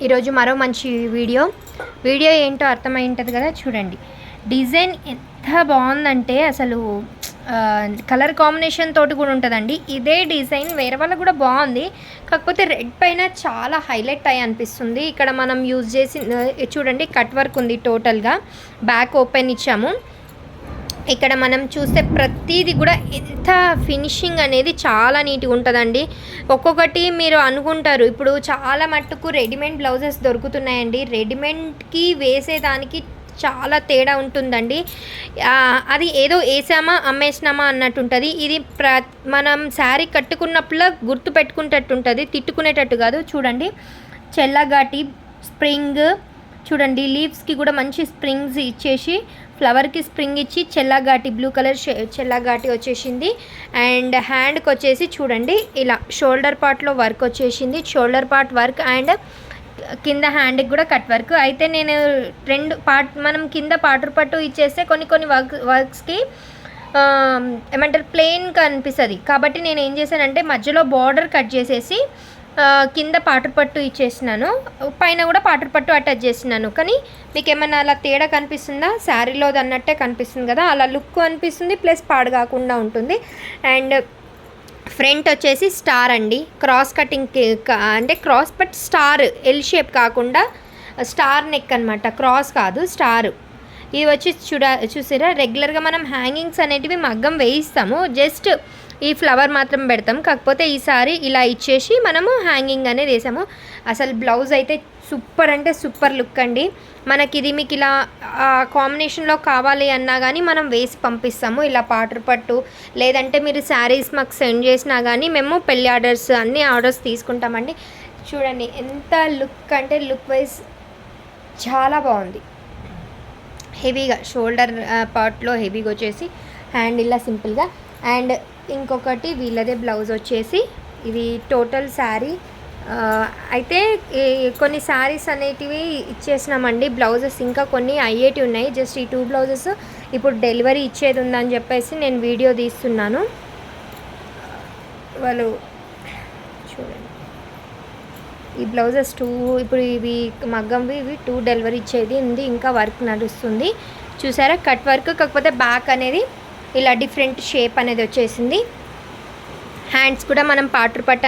ఈరోజు మరో మంచి వీడియో ఏంటో అర్థమై ఉంటుంది కదా. చూడండి, డిజైన్ ఎంత బాగుందంటే అసలు కలర్ కాంబినేషన్ తోటి కూడా ఉంటుందండి. ఇదే డిజైన్ వేరే వాళ్ళకి కూడా బాగుంది, కాకపోతే రెడ్ పైన చాలా హైలైట్ అయ్యి అనిపిస్తుంది. ఇక్కడ మనం యూజ్ చేసి చూడండి, కట్ వర్క్ ఉంది. టోటల్గా బ్యాక్ ఓపెన్ ఇచ్చాము. ఇక్కడ మనం చూస్తే ప్రతిదీ కూడా ఎంత ఫినిషింగ్ అనేది చాలా నీట్గా ఉంటుందండి. ఒక్కొక్కటి మీరు అనుకుంటారు, ఇప్పుడు చాలా మట్టుకు రెడీమేడ్ బ్లౌజెస్ దొరుకుతున్నాయండి. రెడీమేడ్కి వేసేదానికి చాలా తేడా ఉంటుందండి. అది ఏదో వేసామా అమ్మేసినామా అన్నట్టు ఉంటుంది. ఇది మనం శారీ కట్టుకున్నప్పుడు గుర్తు పెట్టుకునేటట్టు ఉంటుంది, తిట్టుకునేటట్టు కాదు. చూడండి, చెల్లగాటి స్ప్రింగ్ చూడండి, లీవ్స్కి కూడా మంచి స్ప్రింగ్స్ ఇచ్చేసి ఫ్లవర్కి స్ప్రింగ్ ఇచ్చి చెల్లగాటి బ్లూ కలర్ చెల్లగాటి వచ్చేసింది. అండ్ హ్యాండ్కి వచ్చేసి చూడండి ఇలా షోల్డర్ పార్ట్లో వర్క్ వచ్చేసింది. షోల్డర్ పార్ట్ వర్క్ అండ్ కింద హ్యాండ్కి కూడా కట్ వర్క్. అయితే నేను మనం కింద పాటర్ పట్టు ఇచ్చేస్తే కొన్ని వర్క్స్కి ఏమంటారు ప్లెయిన్గా అనిపిస్తుంది. కాబట్టి నేను ఏం చేశానంటే మధ్యలో బార్డర్ కట్ చేసేసి కింద పాటర్ పట్టు ఇచ్చేసినాను, పైన కూడా పాటర్ పట్టు అటాచ్ చేసినాను. కానీ మీకు ఏమన్నా అలా తేడా కనిపిస్తుందా? శారీలోది అన్నట్టే కనిపిస్తుంది కదా, అలా లుక్ అనిపిస్తుంది, ప్లస్ పాడు కాకుండా ఉంటుంది. అండ్ ఫ్రంట్ వచ్చేసి స్టార్ అండి, క్రాస్ కటింగ్ అంటే cross but star, L shape కాకుండా స్టార్ నెక్ అనమాట, క్రాస్ కాదు స్టార్. ఇది వచ్చి చూసారా, రెగ్యులర్గా మనం హ్యాంగింగ్స్ అనేటివి మగ్గం వేయిస్తాము, జస్ట్ ఈ ఫ్లవర్ మాత్రం పెడతాం. కాకపోతే ఈసారి ఇలా ఇచ్చేసి మనము హ్యాంగింగ్ అనేది వేసాము. అసలు బ్లౌజ్ అయితే సూపర్ అంటే సూపర్ లుక్ అండి. మనకి ఇది మీకు ఇలా కాంబినేషన్లో కావాలి అన్నా కానీ మనం వేసి పంపిస్తాము, ఇలా పాటర్ పట్టు. లేదంటే మీరు శారీస్ మాకు సెండ్ చేసినా కానీ మేము పెళ్ళి ఆర్డర్స్ అన్ని ఆర్డర్స్ తీసుకుంటామండి. చూడండి ఎంత లుక్ అంటే లుక్ వైజ్ చాలా బాగుంది. హెవీగా షోల్డర్ పార్ట్లో హెవీగా వచ్చేసి హ్యాండ్ ఇలా సింపుల్గా. అండ్ ఇంకొకటి వీళ్ళదే బ్లౌజ్ వచ్చేసి ఇది టోటల్ శారీ. అయితే కొన్ని శారీస్ అనేటివి ఇచ్చేసినామండి, బ్లౌజెస్ ఇంకా కొన్ని అయ్యేటివి ఉన్నాయి. జస్ట్ ఈ 2 బ్లౌజెస్ ఇప్పుడు డెలివరీ ఇచ్చేది ఉందని చెప్పేసి నేను వీడియో తీస్తున్నాను. వాళ్ళు చూడండి, ఈ బ్లౌజెస్ 2 ఇప్పుడు ఇవి మగ్గంవి, ఇవి 2 డెలివరీ ఇచ్చేది ఉంది, ఇంకా వర్క్ నడుస్తుంది. చూసారా, కట్ వర్క్, కాకపోతే బ్యాక్ అనేది ఇలా డిఫరెంట్ షేప్ అనేది వచ్చేసింది. హ్యాండ్స్ కూడా మనం పాటర్ పట్టు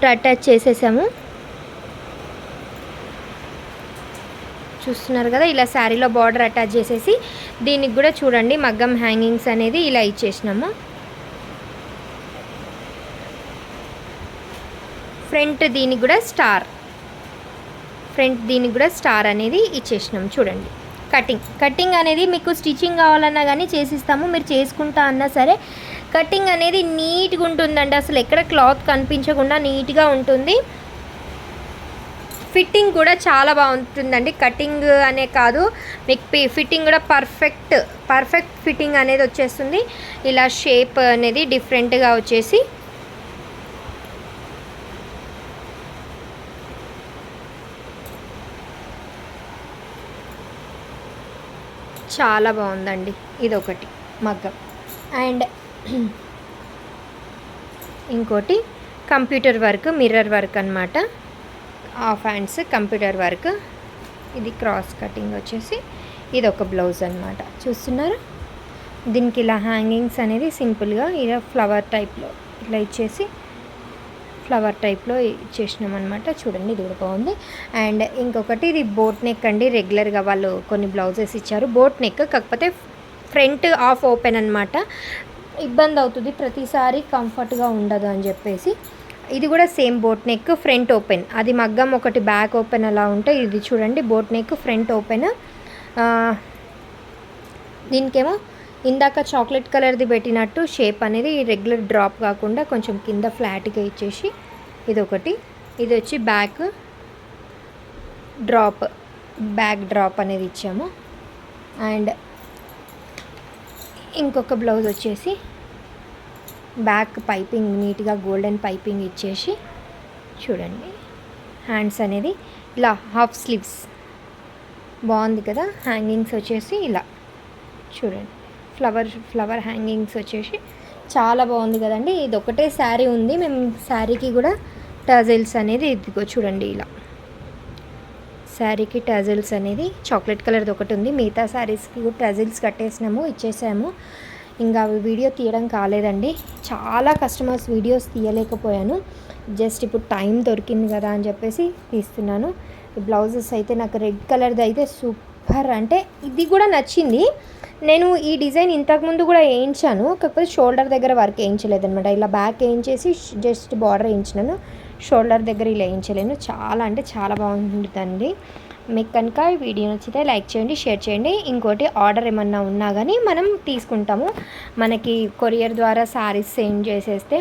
అటాచ్ చేసేసాము. చూస్తున్నారు కదా, ఇలా శారీలో బార్డర్ అటాచ్ చేసేసి దీనికి కూడా చూడండి మగ్గం హ్యాంగింగ్స్ అనేది ఇలా ఇచ్చేసినాము. ఫ్రంట్ దీనికి కూడా స్టార్ అనేది ఇచ్చేసినాం. చూడండి, కటింగ్ అనేది మీకు స్టిచ్చింగ్ కావాలన్నా కానీ చేసిస్తాము, మీరు చేసుకుంటా అన్నా సరే. కటింగ్ అనేది నీట్గా ఉంటుందండి, అసలు ఎక్కడ క్లాత్ కనిపించకుండా నీట్గా ఉంటుంది. ఫిట్టింగ్ కూడా చాలా బాగుంటుందండి. కటింగ్ అనే కాదు, మీకు ఫిట్టింగ్ కూడా పర్ఫెక్ట్ ఫిట్టింగ్ అనేది వచ్చేస్తుంది. ఇలా షేప్ అనేది డిఫరెంట్గా వచ్చేసి చాలా బాగుందండి. ఇదొకటి మగ్గం. అండ్ ఇంకోటి కంప్యూటర్ వర్క్, మిర్రర్ వర్క్ అనమాట. Half hands computer work. ఇది క్రాస్ కటింగ్ వచ్చేసి ఇదొక బ్లౌజ్ అనమాట. చూస్తున్నారు, దీనికి ఇలా హ్యాంగింగ్స్ అనేది సింపుల్గా ఇలా ఫ్లవర్ టైప్లో ఇలా ఇచ్చేసి ఫ్లవర్ టైప్లో ఇచ్చేసినాం అనమాట. చూడండి, ఇది కూడా బాగుంది. అండ్ ఇంకొకటి ఇది బోట్ నెక్ అండి. రెగ్యులర్గా వాళ్ళు కొన్ని బ్లౌజెస్ ఇచ్చారు బోట్ నెక్, కాకపోతే ఫ్రంట్ ఆఫ్ ఓపెన్ అనమాట. ఇబ్బంది అవుతుంది, ప్రతిసారి కంఫర్ట్గా ఉండదు అని చెప్పేసి ఇది కూడా same boat neck, front open. అది మగ్గం ఒకటి బ్యాక్ ఓపెన్ అలా ఉంటే, ఇది చూడండి బోట్ నెక్ ఫ్రంట్ ఓపెన్. దీనికేమో ఇందాక చాక్లెట్ కలర్ది పెట్టినట్టు షేప్ అనేది రెగ్యులర్ డ్రాప్ కాకుండా కొంచెం కింద ఫ్లాట్గా ఇచ్చేసి ఇదొకటి. ఇది వచ్చి బ్యాక్ డ్రాప్ అనేది ఇచ్చాము. అండ్ ఇంకొక బ్లౌజ్ వచ్చేసి బ్యాక్ పైపింగ్ నీట్గా గోల్డెన్ పైపింగ్ ఇచ్చేసి చూడండి, హ్యాండ్స్ అనేది ఇలా హాఫ్ స్లీవ్స్ బాగుంది కదా. హ్యాంగింగ్స్ వచ్చేసి ఇలా చూడండి, ఫ్లవర్ హ్యాంగింగ్స్ వచ్చేసి చాలా బాగుంది కదండి. ఇది ఒకటే శారీ ఉంది, మేము శారీకి కూడా టజిల్స్ అనేది ఇదిగో చూడండి ఇలా శారీకి టజిల్స్ అనేది చాక్లెట్ కలర్ది ఒకటి ఉంది. మిగతా శారీస్కి టజిల్స్ కట్టేసినాము, ఇచ్చేసాము. ఇంకా వీడియో తీయడం కాలేదండి. చాలా కస్టమర్స్ వీడియోస్ తీయలేకపోయాను. జస్ట్ ఇప్పుడు టైం దొరికింది కదా అని చెప్పేసి తీస్తున్నాను. బ్లౌజెస్ అయితే నాకు రెడ్ కలర్ది అయితే సూపర్, అంటే ఇది కూడా నచ్చింది. నేను ఈ డిజైన్ ఇంతకుముందు కూడా వేయించాను, కాకపోతే షోల్డర్ దగ్గర వర్క్ వేయించలేదనమాట. ఇలా బ్యాక్ వేయించేసి జస్ట్ బార్డర్ వేయించినాను, షోల్డర్ దగ్గర ఇలా వేయించలేను. చాలా అంటే చాలా బాగుంటుందండి. మీకు కనుక ఈ వీడియో నచ్చితే లైక్ చేయండి, షేర్ చేయండి. ఇంకోటి ఆర్డర్ ఏమన్నా ఉన్నా కానీ మనం తీసుకుంటాము. మనకి కొరియర్ ద్వారా శారీస్ సెండ్ చేసేస్తే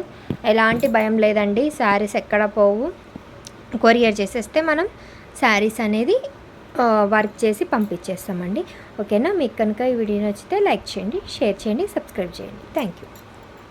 ఎలాంటి భయం లేదండి. శారీస్ ఎక్కడ పోవు, కొరియర్ చేసేస్తే మనం శారీస్ అనేది వర్క్ చేసి పంపించేస్తామండి. ఓకేనా? మీకు కనుక ఈ వీడియో నచ్చితే లైక్ చేయండి, షేర్ చేయండి, సబ్స్క్రైబ్ చేయండి. Thank you.